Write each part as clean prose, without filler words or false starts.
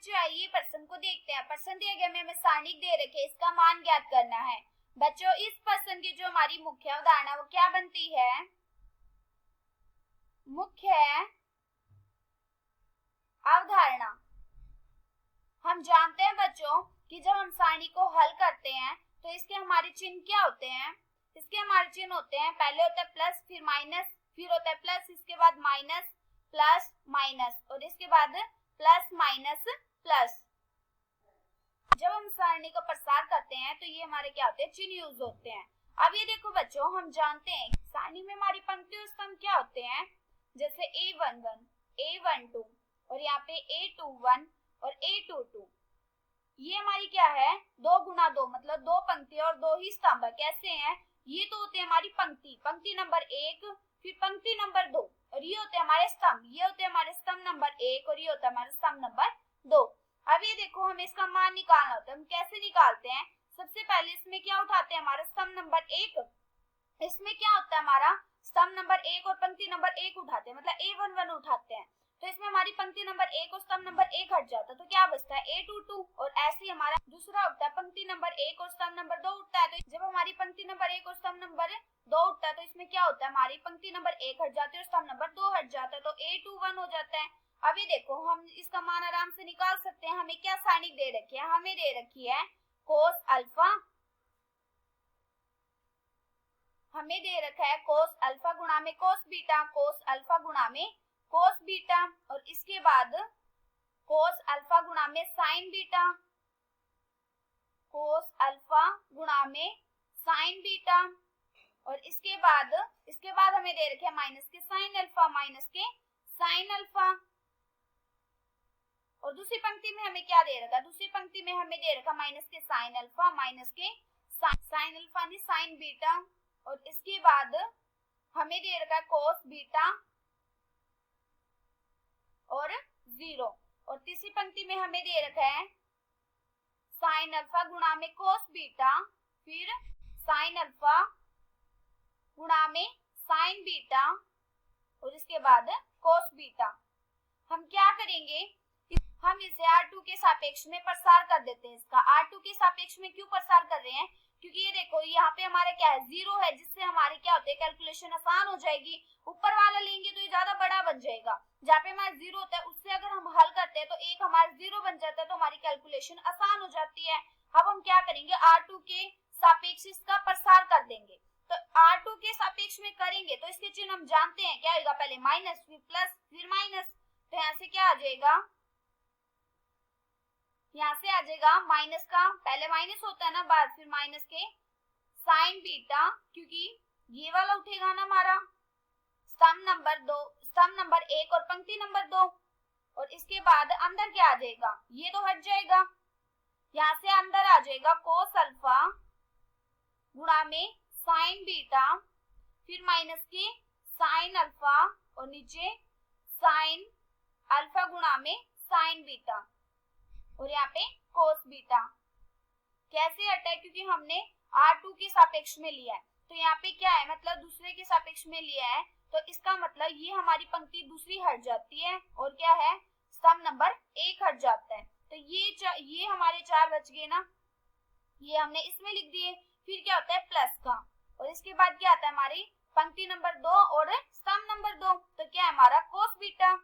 बच्चों आइए प्रश्न को देखते हैं। प्रश्न दिया गया हमें सारणिक दे रखे, इसका मान ज्ञात करना है। बच्चों इस प्रश्न की जो हमारी मुख्य अवधारणा वो क्या बनती है? मुख्य अवधारणा। हम जानते हैं बच्चों कि जब हम सारणी को हल करते हैं तो इसके हमारे चिन्ह क्या होते हैं? इसके हमारे चिन्ह होते हैं, पहले होता है प्लस, फिर माइनस, फिर होता है प्लस, इसके बाद माइनस, प्लस माइनस, और इसके बाद प्लस माइनस प्लस। जब हम सारणी का प्रसार करते हैं तो ये हमारे क्या होते हैं? चिन्ह यूज होते हैं। अब ये देखो बच्चों, हम जानते हैं सारणी में हमारी पंक्ति और स्तंभ क्या होते हैं? जैसे A11, A12 और यहाँ पे A21 और A22। ये हमारी क्या है? 2 गुना 2, मतलब 2 पंक्ति और 2 ही स्तंभ। कैसे हैं? ये तो होते हैं हमारी पंक्ति, पंक्ति नंबर 1, फिर पंक्ति नंबर 2, और ये होते हैं हमारे स्तंभ, ये होते हैं हमारे स्तंभ नंबर 1 और ये होता है हमारा स्तंभ नंबर 2। अब ये देखो, हमें इसका मान निकालना होता है। हम कैसे निकालते हैं? सबसे पहले इसमें क्या उठाते हैं? हमारा स्तंभ नंबर 1, इसमें क्या होता है? हमारा स्तंभ नंबर 1 और पंक्ति नंबर 1 उठाते हैं, मतलब A11 उठाते हैं, तो इसमें हमारी पंक्ति नंबर 1 और स्तंभ नंबर 1 हट जाता है, तो क्या बचता है? A22। और ऐसे ही हमारा दूसरा उठता है, पंक्ति नंबर 1 और स्तंभ नंबर 2 उठता है, तो जब हमारी पंक्ति नंबर 1 और स्तंभ नंबर 2 उठता है तो इसमें क्या होता है? हमारी पंक्ति नंबर 1 हट जाती है और स्तंभ नंबर 2 हट जाता है, तो A21 हो जाता है। अभी देखो, हम इसका मान आराम से निकाल सकते हैं। हमें क्या सारणिक दे रखी है? हमें दे रखी है कोस अल्फा, हमें दे रखा है कोस अल्फा गुणा में कोस बीटा, कोस अल्फा गुणा में कोस बीटा, और इसके बाद कोस अल्फा गुणा में साइन बीटा, कोस अल्फा गुणा में साइन बीटा, और इसके बाद हमें दे रखे माइनस के साइन अल्फा, माइनस के साइन अल्फा। और दूसरी पंक्ति में हमें क्या दे रखा? दूसरी पंक्ति में हमें दे रखा माइनस के साइन अल्फा, माइनस के साइन अल्फा ने साइन बीटा, और इसके बाद हमें दे रखा है कोस बीटा और 0, और तीसरी पंक्ति में हमें दे रखा है साइन अल्फा गुणा में कोस बीटा, फिर साइन अल्फा गुणा में साइन बीटा, और इसके बाद कोस बीटा। हम क्या करेंगे? हम इसे R2 के सापेक्ष में प्रसार कर देते हैं। इसका R2 के सापेक्ष में क्यों प्रसार कर रहे हैं? क्योंकि ये देखो, यहाँ पे हमारा क्या है? 0 है, जिससे हमारी क्या होती है? कैलकुलेशन आसान हो जाएगी। ऊपर वाला लेंगे तो ये ज्यादा बड़ा बन जाएगा। जहाँ पे हमारा 0 होता है उससे अगर हम हल करते हैं तो एक हमारा 0 बन जाता है, तो हमारी कैलकुलेशन आसान हो जाती है। अब हम क्या करेंगे? R2 के सापेक्ष इसका प्रसार कर देंगे। तो R2 के सापेक्ष में करेंगे तो इसके चिन्ह हम जानते हैं, क्या होगा? पहले माइनस, फिर प्लस, फिर माइनस, तो यहाँ से क्या आ जाएगा? यहाँ से आ जाएगा माइनस का, पहले माइनस होता है ना बाद, फिर माइनस के साइन बीटा, क्योंकि ये वाला उठेगा ना हमारा स्तंभ नंबर 2, स्तंभ नंबर 1 और पंक्ति नंबर 2, और इसके बाद अंदर क्या आ जाएगा? ये तो हट जाएगा। यहाँ से अंदर आ जाएगा कोस अल्फा गुणा में साइन बीटा, फिर माइनस के साइन अल्फा, और नीचे साइन अल्फा गुणा में साइन बीटा, और यहाँ पे कोस बीटा। कैसे हटा है? क्योंकि हमने R2 के सापेक्ष में लिया है, तो यहाँ पे क्या है? मतलब दूसरे के सापेक्ष में लिया है, तो इसका मतलब ये हमारी पंक्ति दूसरी हट जाती है, और क्या है? स्तंभ नंबर 1 हट जाता है। तो ये हमारे 4 बच गए ना, ये हमने इसमें लिख दिए। फिर क्या होता है? प्लस का, और इसके बाद क्या आता है? हमारी पंक्ति नंबर 2 और स्तंभ नंबर 2, तो क्या है हमारा? कोस बीटा,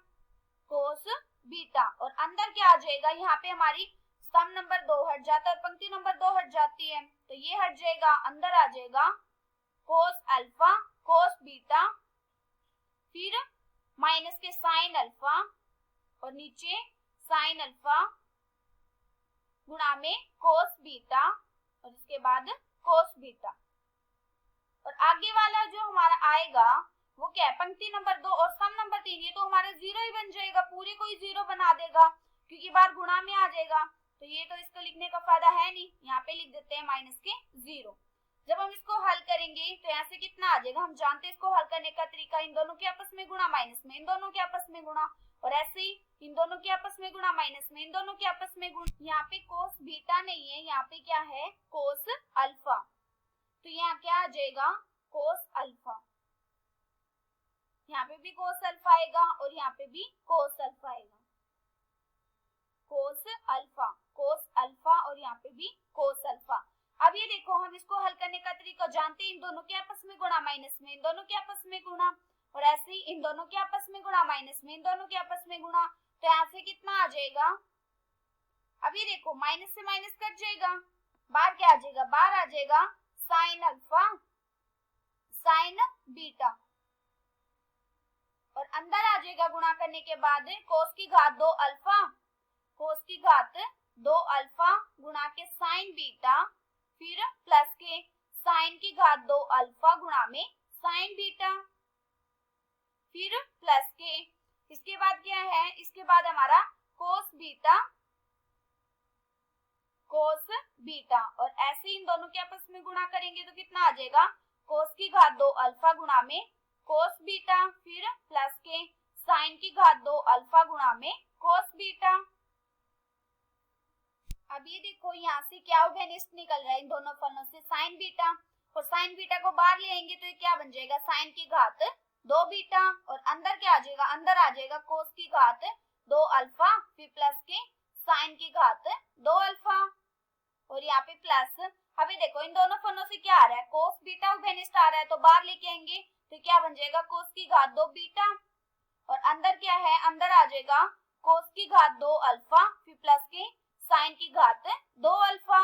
कोस बीटा, और अंदर क्या आ जाएगा? यहाँ पे हमारी स्तंभ नंबर 2 हट जाता है और पंक्ति नंबर 2 हट जाती है, तो ये हट जाएगा, अंदर आ जाएगा कोस अल्फा, कोस बीटा, फिर माइनस के साइन अल्फा, और नीचे साइन अल्फा गुणा में कोस बीटा, और इसके बाद कोस बीटा। और आगे वाला जो हमारा आएगा वो क्या है? पंक्ति नंबर 2 और स्तंभ नंबर 3, ये तो हमारा 0 ही बन जाएगा, पूरे को ही 0 बना देगा, क्योंकि बार गुणा में आ जाएगा, तो ये तो इसको लिखने का फायदा है नहीं। यहाँ पे लिख देते हैं माइनस के 0। जब हम इसको हल करेंगे तो यहाँ से कितना आ जाएगा? हम जानते हैं इसको हल करने का तरीका, इन दोनों के आपस में गुणा, माइनस में इन दोनों के आपस में गुणा, और ऐसे ही इन दोनों के आपस में गुणा, माइनस में इन दोनों के आपस में गुणा। यहाँ पे कोस बीटा नहीं है, यहाँ पे क्या है? कोस अल्फा, तो यहाँ क्या आ जाएगा? Cos alpha. यहाँ पे भी कोस अल्फा आएगा और यहाँ पे भी कोस अल्फा आएगा, कोस बी कोस अल्फा। अब ये देखो हम इसको हल करने का तरीका जानते हैं, इन दोनों के आपस में गुणा, माइनस में इन दोनों के आपस में गुणा, और ऐसे ही इन दोनों के आपस में गुणा, माइनस में इन दोनों के आपस में गुणा। तो यहाँ से कितना आ जाएगा, अब ये देखो माइनस से माइनस कट जाएगा, बाहर क्या आ जाएगा, बाहर आ जाएगा साइन अल्फा साइन बीटा, और अंदर आ जाएगा गुणा करने के बाद कोस की घात 2 अल्फा, कोस की घात 2 अल्फा गुणा के साइन बीटा, फिर प्लस के साइन की घात 2 अल्फा गुणा में साइन बीटा, फिर प्लस के, इसके बाद क्या है, इसके बाद हमारा कोस बीटा कोस बीटा, और ऐसे इन दोनों के आपस में गुणा करेंगे तो कितना आ जाएगा, कोस की घात 2 अल्फा गुणा में कोस बीटा, फिर प्लस के साइन की घात 2 अल्फा गुणा में कोस बीटा। अब ये देखो यहाँ से क्या उभयनिष्ठ निकल रहा है इन दोनों फलनों से, साइन बीटा, और साइन बीटा को बाहर ले आएंगे तो ये क्या बन जाएगा, साइन की घात 2 बीटा, और अंदर क्या आ जाएगा, अंदर आ जाएगा कोस की घात 2 अल्फा, फिर प्लस के साइन की घात 2 अल्फा, और यहाँ पे प्लस। अभी देखो इन दोनों फलनों से क्या आ रहा है, कोस बीटा उभयनिष्ठ आ रहा है, तो बाहर लेके आएंगे तो क्या बन जाएगा, कोस की घात 2 बीटा, और अंदर क्या है, अंदर आ जाएगा कोस की घात 2 अल्फा, फिर प्लस के साइन की घात 2 अल्फा।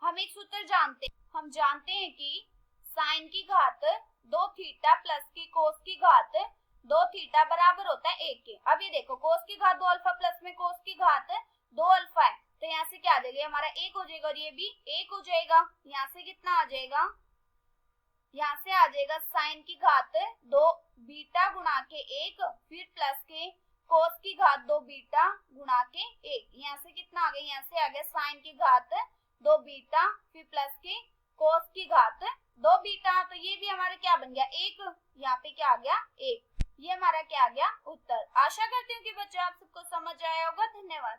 हम एक सूत्र जानते हैं, हम जानते हैं कि साइन की घात 2 थीटा प्लस की कोस की घात 2 थीटा बराबर होता है 1 के। अब ये देखो कोस की घात 2 अल्फा प्लस में कोस की घात 2 अल्फा है, तो यहाँ से क्या आ जाएगा, हमारा 1 हो जाएगा और ये भी 1 हो जाएगा। यहाँ से कितना आ जाएगा, यहाँ से आ जाएगा साइन की घात 2 बीटा गुणा के 1, फिर प्लस के कोस की घात 2 बीटा गुणा के 1। यहाँ से कितना आ गया, यहाँ से आ गया साइन की घात 2 बीटा, फिर प्लस के कोस की घात 2 बीटा, तो ये भी हमारा क्या बन गया 1, यहाँ पे क्या आ गया 1। ये हमारा क्या आ गया उत्तर। आशा करती हूँ कि बच्चों आप सबको समझ आया होगा। धन्यवाद।